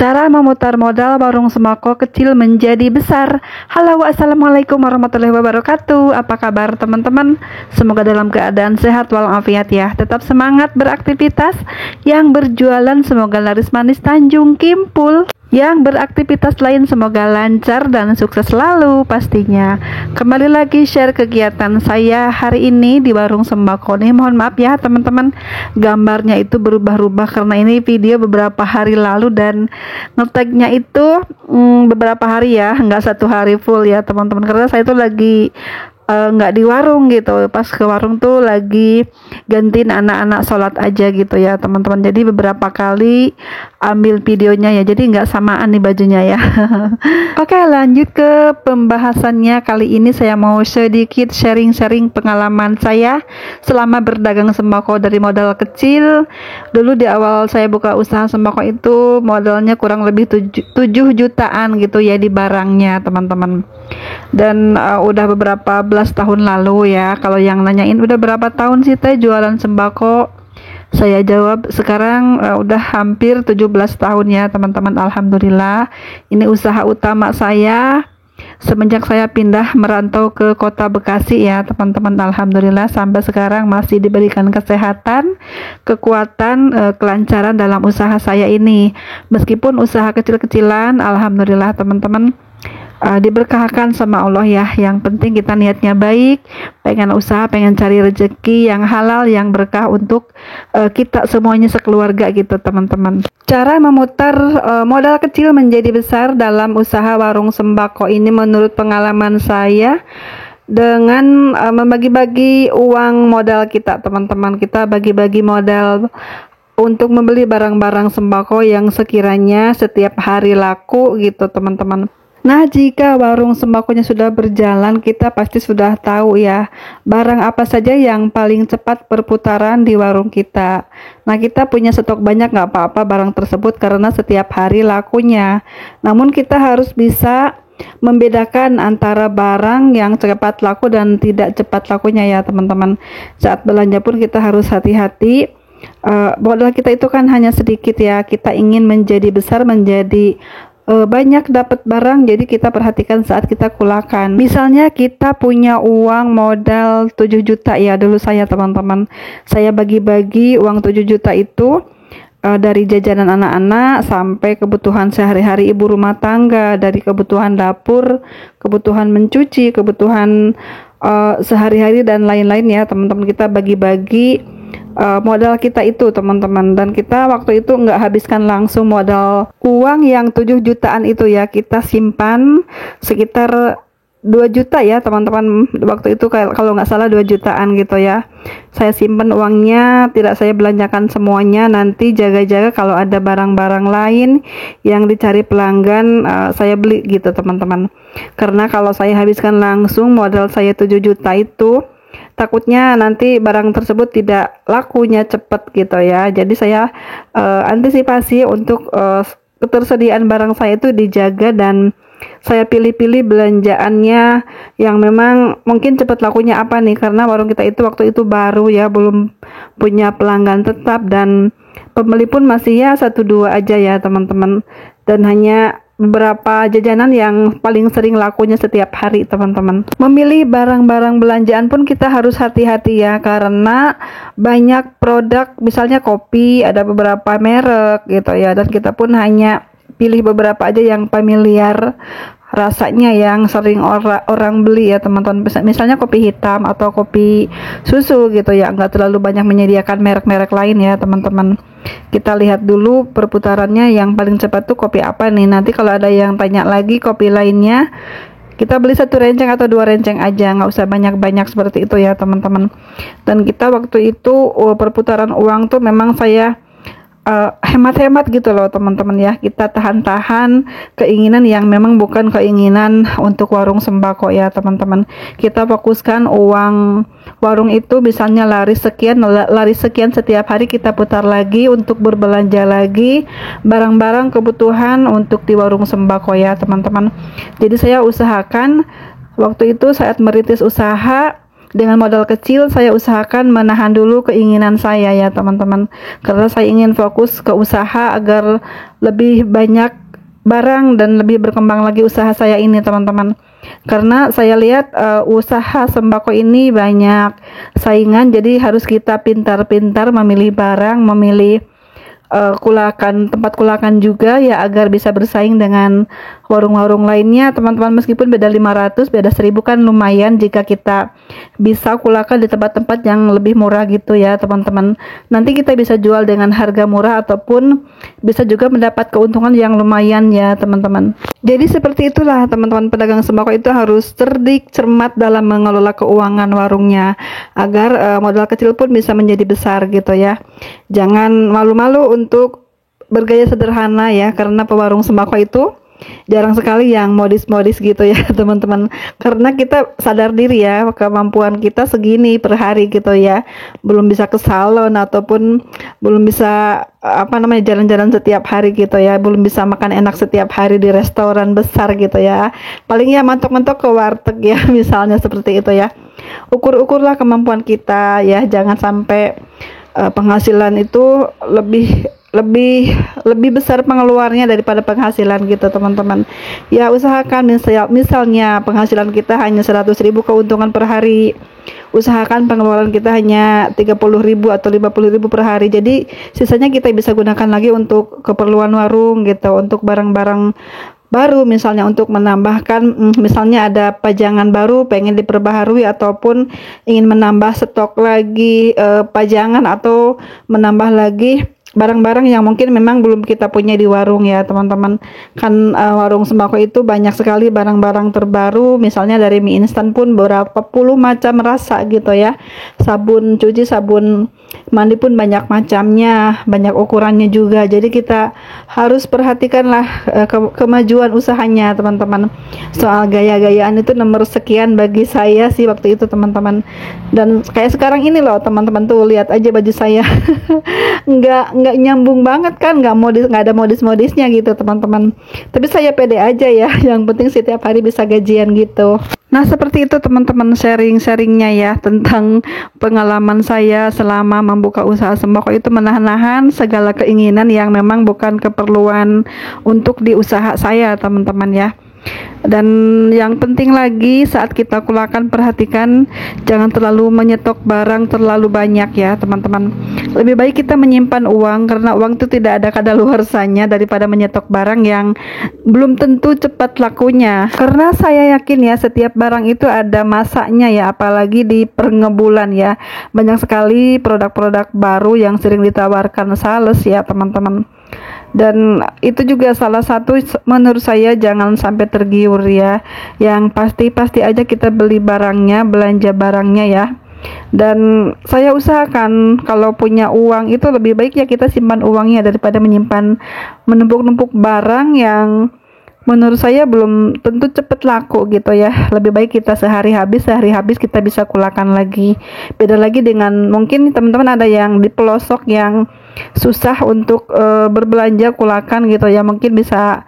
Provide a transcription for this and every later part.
Cara memutar modal warung sembako kecil menjadi besar. Halo, assalamualaikum warahmatullahi wabarakatuh. Apa kabar teman-teman? Semoga dalam keadaan sehat walafiat ya. Tetap semangat beraktivitas. Yang berjualan semoga laris manis Tanjung Kimpul. Yang beraktivitas lain semoga lancar dan sukses selalu pastinya. Kembali lagi share kegiatan saya hari ini di warung sembako nih. Mohon maaf ya teman-teman, gambarnya itu berubah-ubah karena ini video beberapa hari lalu dan ngetagnya itu beberapa hari ya, nggak satu hari full ya teman-teman, karena saya itu lagi nggak di warung gitu. Pas ke warung tuh lagi gantiin anak-anak sholat aja gitu ya teman-teman, jadi beberapa kali ambil videonya ya, jadi nggak samaan nih bajunya ya. Oke, lanjut ke pembahasannya. Kali ini saya mau sedikit sharing-sharing pengalaman saya selama berdagang sembako dari modal kecil. Dulu di awal saya buka usaha sembako itu modalnya kurang lebih 7 jutaan gitu ya di barangnya teman-teman. Dan udah beberapa belas tahun lalu ya. Kalau yang nanyain udah berapa tahun sih teh jualan sembako, saya jawab sekarang udah hampir 17 tahun ya teman-teman. Alhamdulillah, ini usaha utama saya semenjak saya pindah merantau ke kota Bekasi ya teman-teman. Alhamdulillah sampai sekarang masih diberikan kesehatan, kekuatan, kelancaran dalam usaha saya ini. Meskipun usaha kecil-kecilan, alhamdulillah teman-teman, diberkahkan sama Allah ya. Yang penting kita niatnya baik, pengen usaha, pengen cari rezeki yang halal, yang berkah untuk kita semuanya sekeluarga gitu teman-teman. Cara memutar modal kecil menjadi besar dalam usaha warung sembako ini menurut pengalaman saya dengan membagi-bagi uang modal kita teman-teman. Kita bagi-bagi modal untuk membeli barang-barang sembako yang sekiranya setiap hari laku gitu teman-teman. Nah, jika warung sembakonya sudah berjalan, kita pasti sudah tahu ya barang apa saja yang paling cepat perputaran di warung kita. Nah, kita punya stok banyak nggak apa-apa barang tersebut karena setiap hari lakunya. Namun kita harus bisa membedakan antara barang yang cepat laku dan tidak cepat lakunya ya teman-teman. Saat belanja pun kita harus hati-hati. Modal kita itu kan hanya sedikit ya. Kita ingin menjadi besar, menjadi banyak dapat barang, jadi kita perhatikan saat kita kulakan. Misalnya kita punya uang modal 7 juta ya, dulu saya teman-teman, saya bagi-bagi uang 7 juta itu dari jajanan anak-anak sampai kebutuhan sehari-hari ibu rumah tangga, dari kebutuhan dapur, kebutuhan mencuci, kebutuhan sehari-hari dan lain-lain ya teman-teman. Kita bagi-bagi modal kita itu teman-teman, dan kita waktu itu nggak habiskan langsung modal uang yang 7 jutaan itu ya. Kita simpan sekitar 2 juta ya teman-teman, waktu itu kalau nggak salah 2 jutaan gitu ya. Saya simpan uangnya, tidak saya belanjakan semuanya, nanti jaga-jaga kalau ada barang-barang lain yang dicari pelanggan saya beli gitu teman-teman. Karena kalau saya habiskan langsung modal saya 7 juta itu, takutnya nanti barang tersebut tidak lakunya cepet gitu ya. Jadi saya antisipasi untuk ketersediaan barang saya itu dijaga, dan saya pilih-pilih belanjaannya yang memang mungkin cepat lakunya apa nih, karena warung kita itu waktu itu baru ya, belum punya pelanggan tetap dan pembeli pun masih ya 1-2 aja ya teman-teman, dan hanya beberapa jajanan yang paling sering lakunya setiap hari teman-teman. Memilih barang-barang belanjaan pun kita harus hati-hati ya, karena banyak produk, misalnya kopi ada beberapa merek gitu ya, dan kita pun hanya pilih beberapa aja yang familiar rasanya, yang sering orang beli ya teman-teman. Misalnya kopi hitam atau kopi susu gitu ya, nggak terlalu banyak menyediakan merek-merek lain ya teman-teman. Kita lihat dulu perputarannya yang paling cepat tuh kopi apa nih. Nanti kalau ada yang tanya lagi kopi lainnya, kita beli 1 renceng atau 2 renceng aja, nggak usah banyak-banyak seperti itu ya teman-teman. Dan kita waktu itu perputaran uang tuh memang saya hemat-hemat gitu loh teman-teman ya. Kita tahan-tahan keinginan yang memang bukan keinginan untuk warung sembako ya teman-teman. Kita fokuskan uang warung itu, misalnya laris sekian setiap hari, kita putar lagi untuk berbelanja lagi barang-barang kebutuhan untuk di warung sembako ya teman-teman. Jadi saya usahakan waktu itu saat merintis usaha, dengan modal kecil saya usahakan menahan dulu keinginan saya ya teman-teman, karena saya ingin fokus ke usaha agar lebih banyak barang dan lebih berkembang lagi usaha saya ini teman-teman. Karena saya lihat usaha sembako ini banyak saingan, jadi harus kita pintar-pintar memilih barang, memilih tempat kulakan juga ya, agar bisa bersaing dengan warung-warung lainnya teman-teman. Meskipun beda 500, beda 1000 kan lumayan jika kita bisa kulakan di tempat-tempat yang lebih murah gitu ya teman-teman. Nanti kita bisa jual dengan harga murah ataupun bisa juga mendapat keuntungan yang lumayan ya teman-teman. Jadi seperti itulah teman-teman, pedagang sembako itu harus cerdik, cermat dalam mengelola keuangan warungnya agar modal kecil pun bisa menjadi besar gitu ya. Jangan malu-malu untuk bergaya sederhana ya, karena pewarung sembako itu jarang sekali yang modis-modis gitu ya teman-teman, karena kita sadar diri ya kemampuan kita segini per hari gitu ya, belum bisa ke salon ataupun belum bisa jalan-jalan setiap hari gitu ya, belum bisa makan enak setiap hari di restoran besar gitu ya, paling ya mentok-mentok ke warteg ya misalnya seperti itu ya. Ukur-ukurlah kemampuan kita ya, jangan sampai penghasilan itu lebih besar pengeluarannya daripada penghasilan gitu teman-teman. Ya usahakan misalnya penghasilan kita hanya 100.000 keuntungan per hari, usahakan pengeluaran kita hanya 30.000 atau 50.000 per hari. Jadi sisanya kita bisa gunakan lagi untuk keperluan warung gitu, untuk barang-barang baru, misalnya untuk menambahkan, misalnya ada pajangan baru pengen diperbaharui ataupun ingin menambah stok lagi pajangan atau menambah lagi barang-barang yang mungkin memang belum kita punya di warung ya teman-teman. Kan warung sembako itu banyak sekali barang-barang terbaru, misalnya dari mie instan pun berapa puluh macam rasa gitu ya, sabun cuci, sabun mandi pun banyak macamnya, banyak ukurannya juga. Jadi kita harus perhatikanlah kemajuan usahanya teman-teman. Soal gaya-gayaan itu nomor sekian bagi saya sih waktu itu teman-teman. Dan kayak sekarang ini loh teman-teman, tuh lihat aja baju saya nggak nyambung banget kan, nggak ada modis-modisnya gitu teman-teman, tapi saya pede aja ya, yang penting setiap hari bisa gajian gitu. Nah seperti itu teman-teman, sharingnya ya tentang pengalaman saya selama membuka usaha sembako itu, menahan-nahan segala keinginan yang memang bukan keperluan untuk di usaha saya teman-teman ya. Dan yang penting lagi saat kita kulakan, perhatikan jangan terlalu menyetok barang terlalu banyak ya teman-teman. Lebih baik kita menyimpan uang, karena uang itu tidak ada kadaluarsanya, daripada menyetok barang yang belum tentu cepat lakunya. Karena saya yakin ya setiap barang itu ada masanya ya, apalagi di pengebulan ya. Banyak sekali produk-produk baru yang sering ditawarkan sales ya teman-teman. Dan itu juga salah satu menurut saya, jangan sampai tergiur ya. Yang pasti aja kita beli barangnya, belanja barangnya ya. Dan saya usahakan kalau punya uang itu lebih baik ya kita simpan uangnya daripada menyimpan menumpuk-numpuk barang yang menurut saya belum tentu cepet laku gitu ya. Lebih baik kita sehari habis kita bisa kulakan lagi. Beda lagi dengan mungkin teman-teman ada yang di pelosok yang susah untuk berbelanja kulakan gitu ya, mungkin bisa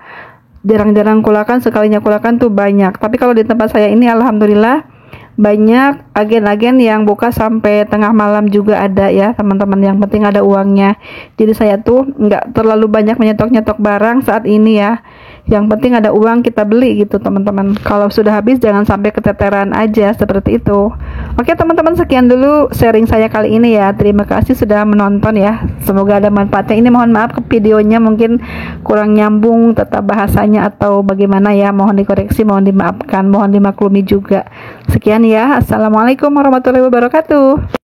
jarang-jarang kulakan, sekalinya kulakan tuh banyak. Tapi kalau di tempat saya ini alhamdulillah banyak agen-agen yang buka sampai tengah malam juga ada ya teman-teman, yang penting ada uangnya. Jadi saya tuh nggak terlalu banyak menyetok-nyetok barang saat ini ya, yang penting ada uang kita beli gitu teman-teman. Kalau sudah habis jangan sampai keteteran aja, seperti itu. Oke teman-teman, sekian dulu sharing saya kali ini ya. Terima kasih sudah menonton ya, semoga ada manfaatnya. Ini mohon maaf ke videonya mungkin kurang nyambung tetap bahasanya atau bagaimana ya, mohon dikoreksi, mohon dimaafkan, mohon dimaklumi juga. Sekian ya, assalamualaikum warahmatullahi wabarakatuh.